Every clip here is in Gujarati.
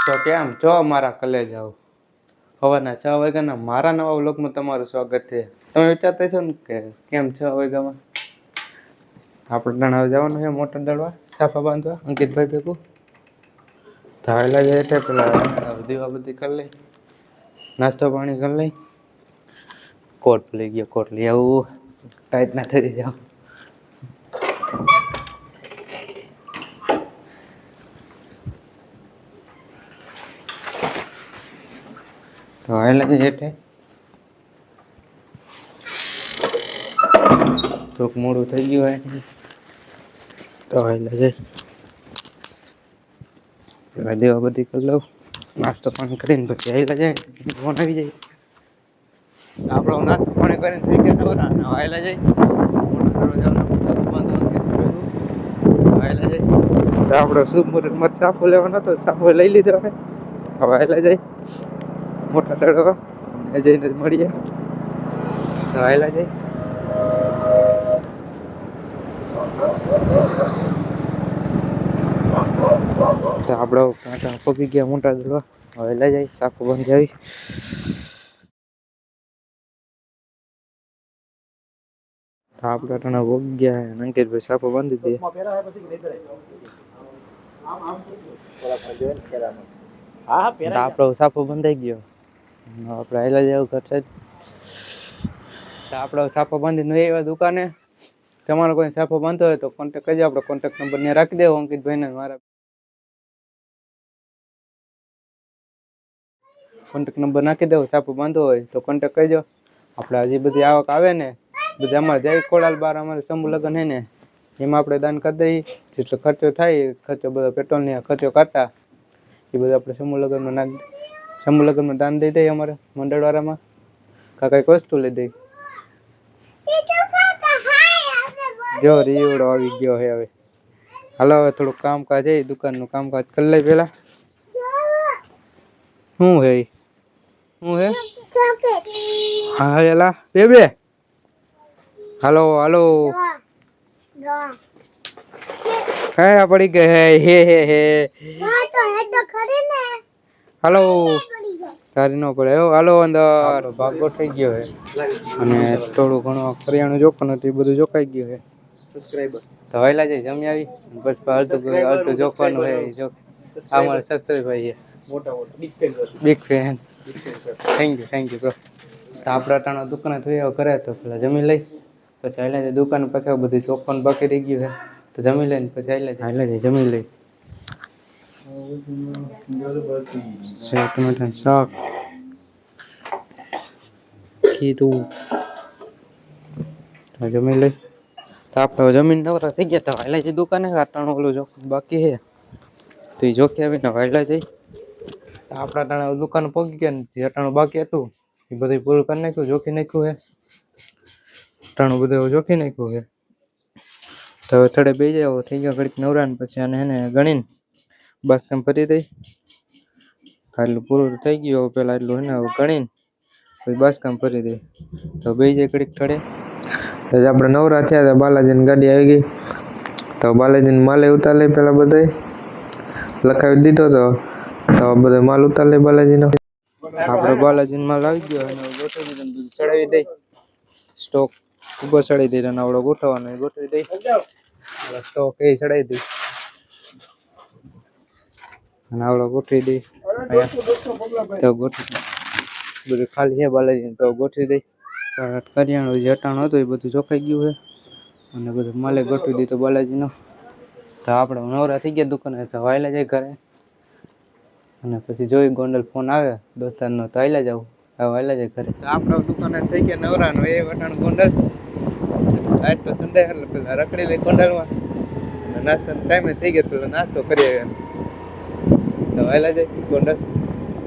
તો કેમ છો મારા કલેજ આવો સવારના 6 વાગ્યાના મારા નવા વ્લોગમાં તમારું સ્વાગત છે. તમે વિચારતા છો ને કે કેમ 6 વાગ્યામાં આપણે તણાવ જવાનું છે મોટર દળવા સાફા બાંધવા અંકિતભાઈ ભેગું ધાવેલા જાય છે. પેલા દીવા બધી કરી લઈ, નાસ્તો પાણી કરી લઈ, કોટ લઈ ગયો, કોટ લઈ આવું ટાઈટ ના થઈ જાવ. તો હાલ હેઠે થોડુંક મોડું થઈ ગયું હોય તો હાલ જાય પેલા દેવા બધી કરી લઉં, નાસ્તો પાણી કરીને પછી હાલ્યા જાય. ફોન આવી જાય આપણો નાસ્તો પાણી કરીને થઈ ગયા હાલ્યા જાય હાલ્યા જાય. તો આપણો શુભ મુહૂર્તમાં સાફો લેવાનો હતો, સાફો લઈ લીધો. હવે હાલ્યા જાય મોટા દળવા જઈને મળીએ. તો હાલ્યા જાય તો આપણે કાંટા પગી ગયા મોટા દળવા. હવે લઈ જાય સાફો બંધ આવી. તો આપણે ઘણા પગી ગયા અંકિતભાઈ સાફો બાંધી દે. આપણો સાફો બંધાઈ ગયો. આપણે હાલ્યા જાવ ઘર સાઈડ. આપણો સાફો બાંધીને એવા દુકાને. તમારો કોઈ સાફો બાંધતો હોય તો કોન્ટેક્ટ કરજો. આપણો કોન્ટેક્ટ નંબર ત્યાં રાખી દેવો અંકિતભાઈને. મારા કોન્ટેક્ટ નંબર નાખી દેવો. સાફો બાંધવો હોય તો કોન્ટેક્ટ કરજો. આપણે હજી બધી આવક આવે ને બધી અમારે જય ખોડાલ બાર અમારે સમૂહ લગ્ન છે ને એમાં આપણે દાન કરી દઈએ. જેટલો ખર્ચો થાય ખર્ચો બધો પેટ્રોલની ખર્ચો કાઢતા એ બધું આપણે સમૂહ લગ્નમાં દાન દઈ દઈએ. અમારે મંડળવાળામાં કંઈક વસ્તુ લઈ દઈ. જો રીવડો આવી ગયો છે. હવે હાલો હવે થોડુંક કામકાજ છે દુકાનનું કામકાજ કરી લઈ પેલા. શું હે શું હે હા એલા બે હાલો હાલો હે પડી ગઈ હે હે હાલો તારી નો પડે હાલો. અંદર ભાગો થઈ ગયો હે અને થોડું ઘણું કરિયાણું જોખવાનું હતું એ બધું જોખાઈ ગયું હે. સબસ્ક્રાઇબર તો હાલ્યા જાય જમી આવી બસ અડધું જોખવાનું હે. અમારે સત્તરભાઈ big fan thank you bro. તો આપણે અટાણા દુકાને થઈ કરે તો પેલા જમી લઈ પછી હાલ્યા જાય દુકાન. પછી બધું ચોખવાનું બાકી રહી ગયું છે તો જમી લઈને પછી હાલ્યા જાય જમી લઈ. સેવ ટમેટાનું શાક કીધું જમી લઈ. તો આપણે જમીન નવરા થઈ ગયા. તો હાલ્યા જાય દુકાને. અટાણું ઓલું જોખવાનું બાકી છે તો એ જોખી આવીને હાલ્યા જાય. આપણા ટાણા દુકાન પહોંચી ગયા ને જે અટાણું બાકી હતું એ બધું પૂરું કરી નાખ્યું, જોખી નાખ્યું છે. અટાણું બધું જોખી નાખ્યું છે. તો હવે થોડે બે જાય થઈ ગયા ઘડીક નવરા ને પછી આને એને ગણીને બસ કેમ ફરી દઈ. એટલું પૂરું થઈ ગયું. પેલા એટલું એને ગણીને પછી બસ કામ ફરી દઈ તો બે જાય ઘડીક થડે. તો આપણે નવરા થયા તો બાલાજીની ગાડી આવી ગઈ. તો બાલાજીને માલે ઉતાર લઈ પેલા બધા લખાવી દીધો તો બધો માલ ઉતાર લઈ બાલાજીનો. આપણે બાલાજીનો માલ આવી ગયો અને ગોઠવી દીધો બધું ચડાવી દઈ. સ્ટોક ઉપર ચડાવી દઈ અને આવડો ગોઠવવાનો ગોઠવી દઈ. સ્ટોક એ ચડાવી દઈ અને આવડો ગોઠવી દઈ. તો ગોઠવી બધું ખાલી છે બાલાજી તો ગોઠવી દઈ. કરિયાણું જે અટાણું હતું એ બધું જોખાઈ ગયું છે અને બધું માલે ગોઠવી દીધો બાલાજીનો. તો આપણે નવરા થઈ ગયા દુકાને તો હાલ્યા જાય ઘરે. અને પછી જોઈ ગોંડલ ફોન આવે દોસ્તારનો તો હાલ્યા જાવ. હવે હાલ્યા જાય ઘરે. તો આપણે દુકાને થઈ ગયા નવરાનો એ વટાણ ગોંડલ આજ તો સંડે એટલે પેલા રખડી લઈ ગોંડલમાં નાસ્તાનો ટાઈમે થઈ ગયો. પેલો નાસ્તો કરી આવ્યા તો હાલ્યા જાય ગોંડલ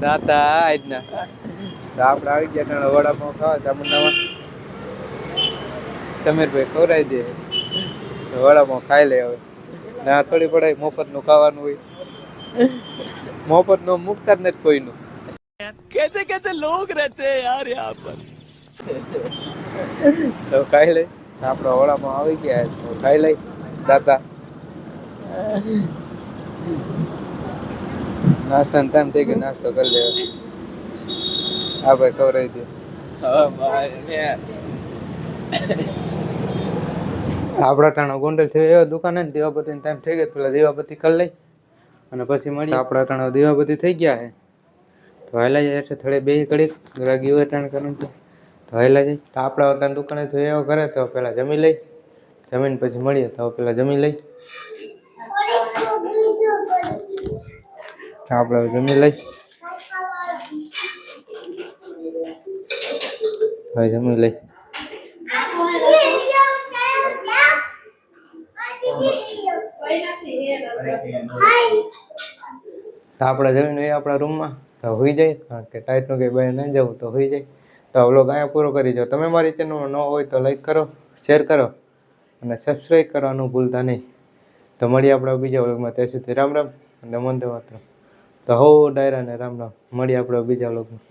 દાતા આજના. તો આપણે આવી ગયા વડાપાઉં ખાવા ચામુંડામાં. સમીરભાઈ ખવડાવી દે તો વડાપાઉં ખાઈ લે. હવે ના થોડી પડાય મફતનું ખાવાનું હોય. મફતનું મુકતા જ નથી કોઈનું. कैसे कैसे लोग रहते हैं यार यहाँ पर. તો ખાઈ લઈ. આપણો વડાપાઉં આવી ગયા તો ખાઈ લઈ દાતા. નાસ્તાનો ટાઈમ થઈ ગયો, નાસ્તો કરી લેવો. હા ભાઈ ખવડાવી દે. આપડા ટાણો ગોંડલ છે એ દુકાને ને દીવાબત્તી ટાઈમ થઈ ગયો, પેલા દીવાબત્તી કરી લઈ અને પછી મળી. આપડા ટાણો દીવાબત્તી થઈ ગયા હે તો હાલા જાય એટલે થોડે બે ઘડી ગ્રાગી હોય ટાણ કરે તો હાલા જાય. તો આપડા વતન દુકાને તો એવો કરે તો પેલા જમી લઈ, જમીન પછી મળીએ તો પેલા જમી લઈ. આપણે જમી લઈ. ભાઈ જમી લઈ. આપણે જમીને આપણા રૂમમાં તો હોઈ જાય, કારણ કે ટાઈટનું કંઈ બહાર નહીં જવું તો હોઈ જાય. તો વ્લોગ અહીંયા પૂરો કરી દો. તમે મારી ચેનલમાં ન હોય તો લાઈક કરો, શેર કરો અને સબસ્ક્રાઈબ કરવાનું ભૂલતા નહીં. તો મળીએ આપણે બીજા વ્લોગમાં. ત્યાં સુધી રામ રામ અને વંદે માતરમ. તો હો ડાયરાને રામ રામ. મળીએ આપણે બીજા વ્લોગમાં.